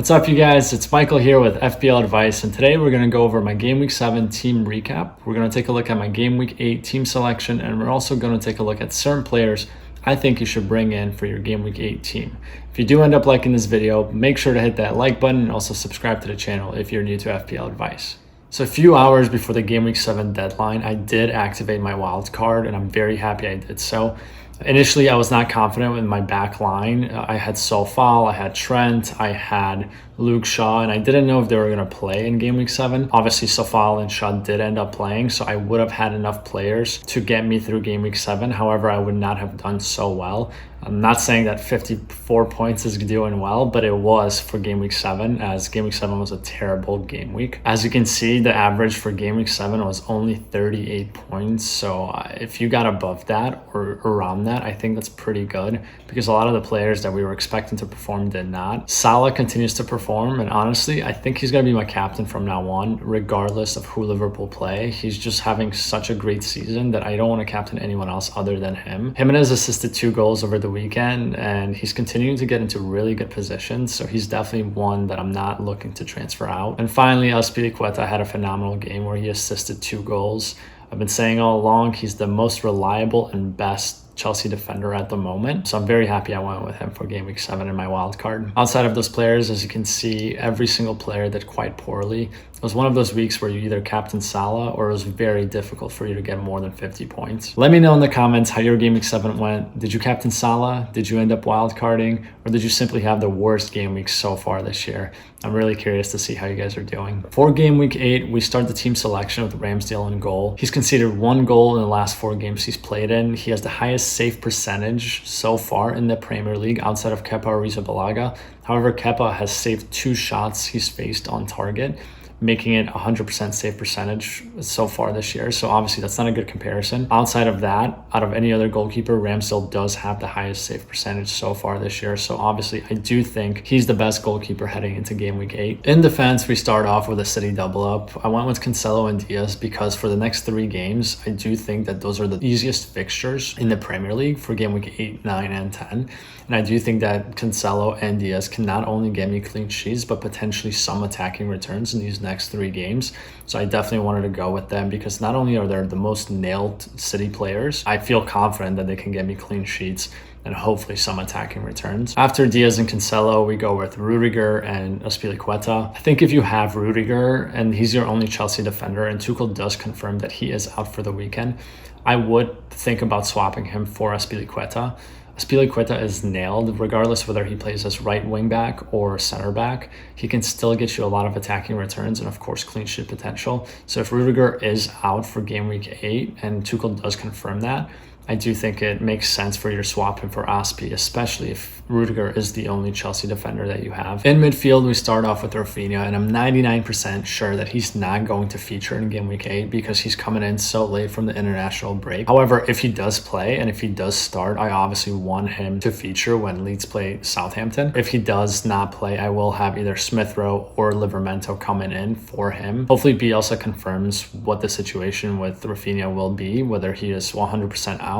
What's up, you guys? It's Michael here with FPL Advice, and today we're going to go over my Game Week 7 team recap. We're going to take a look at my Game Week 8 team selection, and we're also going to take a look at certain players I think you should bring in for your Game Week 8 team. If you do end up liking this video, make sure to hit that like button and also subscribe to the channel if you're new to FPL Advice. So a few hours before the Game Week 7 deadline, I did activate my wild card, and I'm very happy I did so. Initially, I was not confident with my back line. I had Sofal, I had Trent, I had Luke Shaw, and I didn't know if they were going to play in Game Week 7. Obviously, Sofal and Shaw did end up playing, so I would have had enough players to get me through Game Week 7. However, I would not have done so well. I'm not saying that 54 points is doing well, but it was for Game Week 7, as Game Week 7 was a terrible game week. As you can see, the average for Game Week 7 was only 38 points. So if you got above that or around that, I think that's pretty good, because a lot of the players that we were expecting to perform did not. Salah continues to perform, and honestly, I think he's going to be my captain from now on, regardless of who Liverpool play. He's just having such a great season that I don't want to captain anyone else other than him. Jimenez assisted 2 goals over the weekend, and he's continuing to get into really good positions, so he's definitely one that I'm not looking to transfer out. And finally, Fpl had a phenomenal game where he assisted 2 goals. I've been saying all along, he's the most reliable and best Chelsea defender at the moment, so I'm very happy I went with him for Game Week 7 in my wild card. Outside of those players, as you can see, every single player did quite poorly. It was one of those weeks where you either captain Salah or it was very difficult for you to get more than 50 points. Let me know in the comments how your Game Week 7 went. Did you captain Salah? Did you end up wild carding? Or did you simply have the worst game week so far this year? I'm really curious to see how you guys are doing. For Game Week 8, we start the team selection with Ramsdale in goal. He's conceded 1 goal in the last 4 games he's played in. He has the highest save percentage so far in the Premier League outside of Kepa Arrizabalaga. However, Kepa has saved 2 shots he's faced on target, making it 100% save percentage so far this year. So obviously that's not a good comparison. Outside of that, out of any other goalkeeper, Ramsdale does have the highest save percentage so far this year. So obviously I do think he's the best goalkeeper heading into Game Week 8. In defense, we start off with a City double up. I went with Cancelo and Diaz because for the next 3 games, I do think that those are the easiest fixtures in the Premier League for Game Week 8, 9, and 10. And I do think that Cancelo and Diaz can not only get me clean sheets, but potentially some attacking returns in these next 3 games. So I definitely wanted to go with them because not only are they the most nailed City players, I feel confident that they can get me clean sheets and hopefully some attacking returns. After Diaz and Cancelo, we go with Rudiger and Azpilicueta. I think if you have Rudiger and he's your only Chelsea defender, and Tuchel does confirm that he is out for the weekend, I would think about swapping him for Azpilicueta. Azpilicueta is nailed regardless whether he plays as right wing back or center back. He can still get you a lot of attacking returns and of course clean sheet potential. So if Rudiger is out for Game Week 8 and Tuchel does confirm that, I do think it makes sense for you to swap him for Aspi, especially if Rudiger is the only Chelsea defender that you have. In midfield, we start off with Rafinha, and I'm 99% sure that he's not going to feature in Game Week 8 because he's coming in so late from the international break. However, if he does play and if he does start, I obviously want him to feature when Leeds play Southampton. If he does not play, I will have either Smith Rowe or Livramento coming in for him. Hopefully, Bielsa confirms what the situation with Rafinha will be, whether he is 100% out.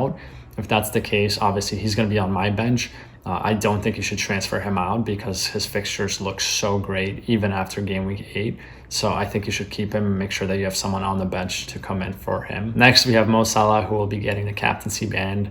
If that's the case, obviously he's going to be on my bench. I don't think you should transfer him out because his fixtures look so great even after Game Week 8. So I think you should keep him and make sure that you have someone on the bench to come in for him. Next, we have Mo Salah, who will be getting the captaincy band.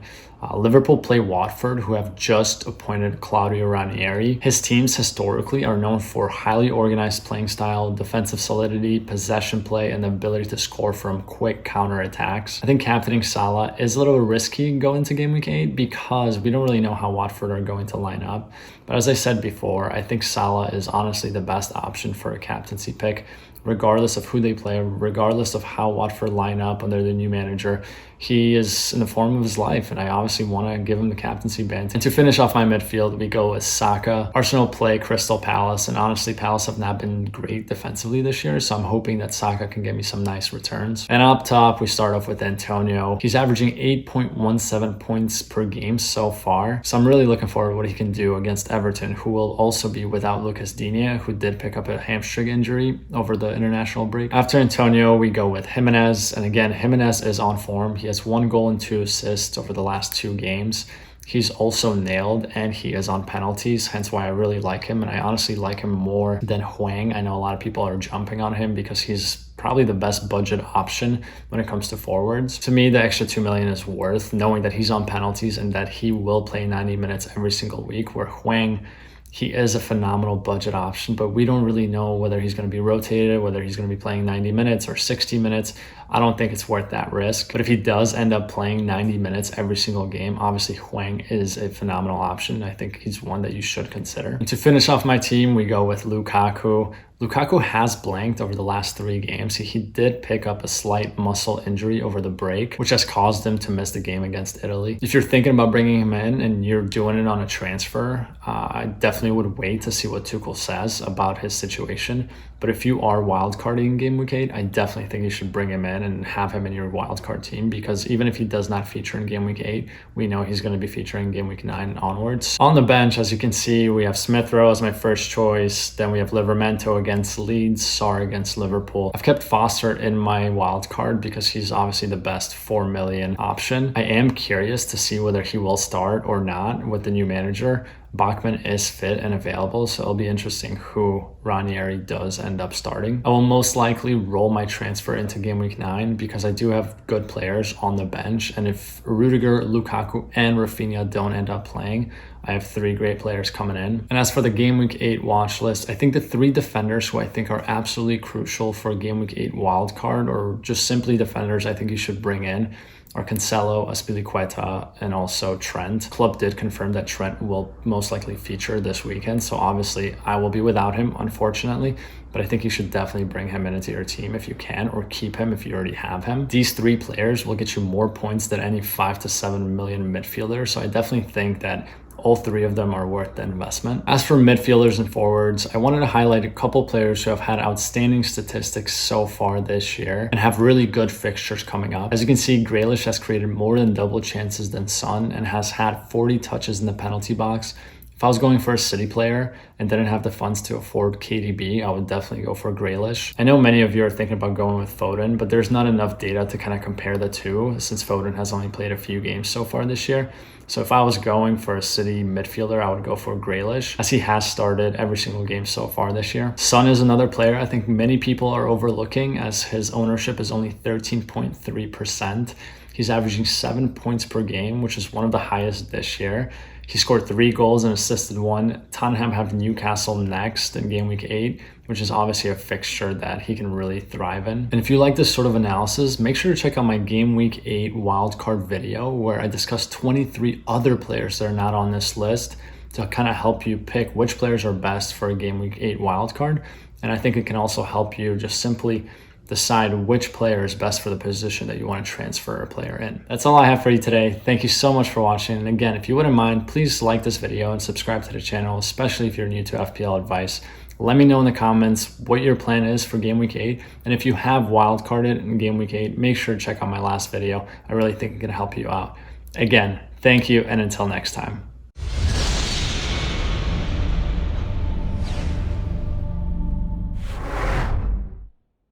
Liverpool play Watford, who have just appointed Claudio Ranieri. His teams historically are known for highly organized playing style, defensive solidity, possession play, and the ability to score from quick counter attacks. I think captaining Salah is a little risky going into Game Week 8 because we don't really know how Watford are going to line up. But as I said before, I think Salah is honestly the best option for a captaincy pick, regardless of who they play, regardless of how Watford line up under the new manager. He is in the form of his life, and I obviously want to give him the captaincy band. And to finish off my midfield, we go with Saka. Arsenal play Crystal Palace, and honestly, Palace have not been great defensively this year, so I'm hoping that Saka can get me some nice returns. And up top, we start off with Antonio. He's averaging 8.17 points per game so far, so I'm really looking forward to what he can do against Everton, who will also be without Lucas Digne, who did pick up a hamstring injury over the international break. After Antonio, we go with Jimenez, and again, Jimenez is on form. He has 1 goal and 2 assists over the last 2 games. He's also nailed and he is on penalties, hence why I really like him. And I honestly like him more than Huang. I know a lot of people are jumping on him because he's probably the best budget option when it comes to forwards. To me, the extra 2 million is worth knowing that he's on penalties and that he will play 90 minutes every single week, where Huang, he is a phenomenal budget option, but we don't really know whether he's going to be rotated, whether he's going to be playing 90 minutes or 60 minutes. I don't think it's worth that risk. But if he does end up playing 90 minutes every single game, obviously Huang is a phenomenal option. I think he's one that you should consider. And to finish off my team, we go with Lukaku. Lukaku has blanked over the last 3 games. He did pick up a slight muscle injury over the break, which has caused him to miss the game against Italy. If you're thinking about bringing him in and you're doing it on a transfer, I definitely would wait to see what Tuchel says about his situation. But if you are wildcarding Game Week 8, I definitely think you should bring him in and have him in your wildcard team, because even if he does not feature in Game Week 8, we know he's going to be featuring Game Week 9 and onwards. On the bench, as you can see, we have Smith Rowe as my first choice. Then we have Livramento against Leeds, Sarr against Liverpool. I've kept Foster in my wildcard because he's obviously the best 4 million option. I am curious to see whether he will start or not with the new manager. Bachmann is fit and available, so it'll be interesting who Ranieri does end up starting. I will most likely roll my transfer into Game Week 9 because I do have good players on the bench, and if Rudiger, Lukaku, and Rafinha don't end up playing, I have 3 great players coming in. And as for the Game Week 8 watch list, I think the 3 defenders who I think are absolutely crucial for a Game Week 8 wildcard, or just simply defenders I think you should bring in, are Cancelo, Azpilicueta, and also Trent. Club did confirm that Trent will most likely feature this weekend, so obviously I will be without him, unfortunately, but I think you should definitely bring him into your team if you can, or keep him if you already have him. These 3 players will get you more points than any 5 to 7 million midfielder, so I definitely think that all 3 of them are worth the investment. As for midfielders and forwards, I wanted to highlight a couple players who have had outstanding statistics so far this year and have really good fixtures coming up. As you can see, Grealish has created more than double chances than Son and has had 40 touches in the penalty box. If I was going for a City player and didn't have the funds to afford KDB, I would definitely go for Grealish. I know many of you are thinking about going with Foden, but there's not enough data to kind of compare the two since Foden has only played a few games so far this year. So if I was going for a City midfielder, I would go for Grealish, as he has started every single game so far this year. Son is another player I think many people are overlooking, as his ownership is only 13.3%. He's averaging 7 points per game, which is one of the highest this year. He scored 3 goals and assisted 1. Tottenham have Newcastle next in Game Week 8, which is obviously a fixture that he can really thrive in. And if you like this sort of analysis, make sure to check out my Game Week 8 wildcard video, where I discuss 23 other players that are not on this list to kind of help you pick which players are best for a Game Week 8 wildcard. And I think it can also help you just simply decide which player is best for the position that you want to transfer a player in. That's all I have for you today. Thank you so much for watching. And again, if you wouldn't mind, please like this video and subscribe to the channel, especially if you're new to FPL Advice. Let me know in the comments what your plan is for Game Week 8. And if you have wildcarded in Game Week 8, make sure to check out my last video. I really think it can help you out. Again, thank you, and until next time.